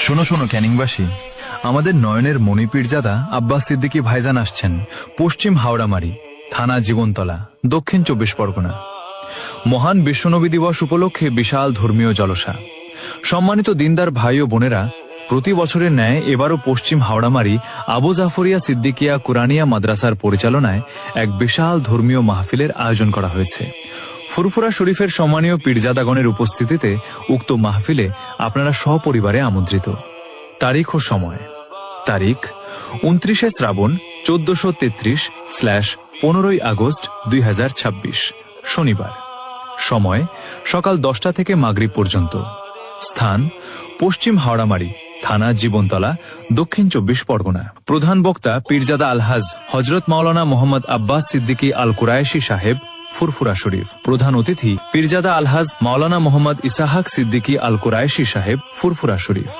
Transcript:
শোনো শোনো ক্যানিংবাসী, আমাদের নয়নের মণি পীরজাদা আব্বাস সিদ্দিকী ভাইজান আসছেন পশ্চিম হাওড়ামারি, থানা জীবনতলা, দক্ষিণ 24 পরগনা। মহান বিশ্বনবী দিবস উপলক্ষে বিশাল ধর্মীয় জলসা। সম্মানিত দিনদার ভাই ও বোনেরা, প্রতি বছরের ন্যায় এবারও পশ্চিম হাওড়ামারি আবু জাফরিয়া সিদ্দিকিয়া কুরানিয়া মাদ্রাসার পরিচালনায় এক বিশাল ধর্মীয় মাহফিলের আয়োজন করা হয়েছে। ফুরফুরা শরীফের সম্মানীয় পীরজাদাগণের উপস্থিতিতে উক্ত মাহফিলে আপনারা সপরিবারে আমন্ত্রিত। তারিখ ও সময়: তারিখ 29 শ্রাবণ 1433/15 আগস্ট 2026 শনিবার। সময় সকাল 10টা থেকে মাগরিব পর্যন্ত। স্থান পশ্চিম হাওড়ামারি, থানা জীবনতলা, দক্ষিণ 24 পরগনা। প্রধান বক্তা পীরজাদা আলহাজ হজরত মাওলানা মোহাম্মদ আব্বাস সিদ্দিকী আল কুরাইশি সাহেব, ফুরফুরা শরীফ। প্রধান অতিথি পীরজাদা আলহাজ মাওলানা মোহাম্মদ ইসাহাক সিদ্দিকী আল কুরাইশি সাহেব, ফুরফুরা শরীফ।